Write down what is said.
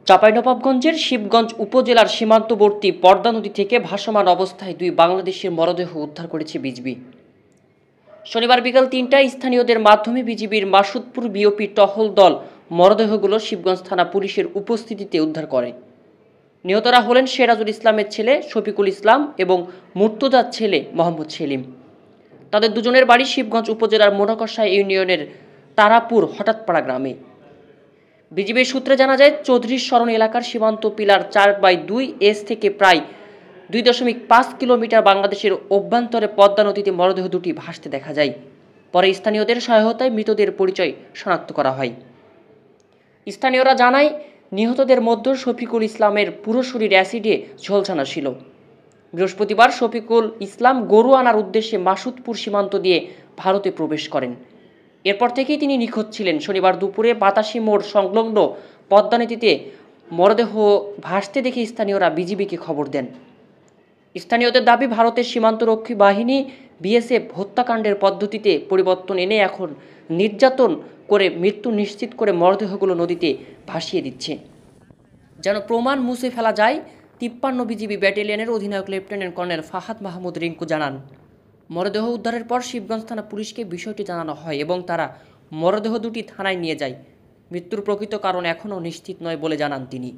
চাঁপাইনবাবগঞ্জের শিবগঞ্জ উপজেলার সীমান্তবর্তী পদ্মা নদী থেকে ভাসমান অবস্থায় দুই বাংলাদেশের মরদেহ উদ্ধার করেছে বিজিবি। শনিবার বিকাল ৩টায় স্থানীয়দের মাধ্যমে বিজিবির মাসুদপুর বিওপি টহল দল মরদেহগুলো শিবগঞ্জ থানা পুলিশের উপস্থিতিতে উদ্ধার করে। নিহতরা হলেন সিরাজুল ইসলামের ছেলে শফিকুল ইসলাম এবং মুর্তজার ছেলে মোহাম্মদ সেলিম। তাদের দুজনের বাড়ি শিবগঞ্জ উপজেলার মোনাকষা ইউনিয়নের তারাপুর হঠাৎপাড়া গ্রামে। বিজিবির সূত্রে জানা যায়, চৌধুরীর শরণ এলাকার সীমান্ত পিলার 4/2 থেকে প্রায় 2.5 কিলোমিটার বাংলাদেশের অভ্যন্তরে পদ্মা নদীতে মরদেহ দুটি ভাসতে দেখা যায়। পরে স্থানীয়দের সহায়তায় মৃতদের পরিচয় শনাক্ত করা হয়। স্থানীয়রা জানায়, নিহতদের মধ্যে শফিকুল ইসলামের পুরো শরীর অ্যাসিডে ঝলসানো ছিল। বৃহস্পতিবার শফিকুল ইসলাম গরু আনার উদ্দেশ্যে মাসুদপুর সীমান্ত দিয়ে ভারতে প্রবেশ করেন। এরপর থেকেই তিনি নিখোঁজ ছিলেন। শনিবার দুপুরে বাতাসি মোড় সংলগ্ন পদ্মা নদীতে মরদেহ ভাসতে দেখে স্থানীয়রা বিজিবিকে খবর দেন। স্থানীয়দের দাবি, ভারতের সীমান্তরক্ষী বাহিনী বিএসএফ হত্যাকাণ্ডের পদ্ধতিতে পরিবর্তন এনে এখন নির্যাতন করে মৃত্যু নিশ্চিত করে মরদেহগুলো নদীতে ভাসিয়ে দিচ্ছে। যেন প্রমাণ মুছে ফেলা যায়। 53 বিজিবি ব্যাটালিয়নের অধিনায়ক লেফটেন্যান্ট কর্নেল ফাহাদ মাহমুদ রিঙ্কু জানান, মরদেহ উদ্ধারের পর শিবগঞ্জ থানা পুলিশকে বিষয়টি জানানো হয় এবং তারা মরদেহ দুটি থানায় নিয়ে যায়। মৃত্যুর প্রকৃত কারণ এখনও নিশ্চিত নয় বলে জানান তিনি।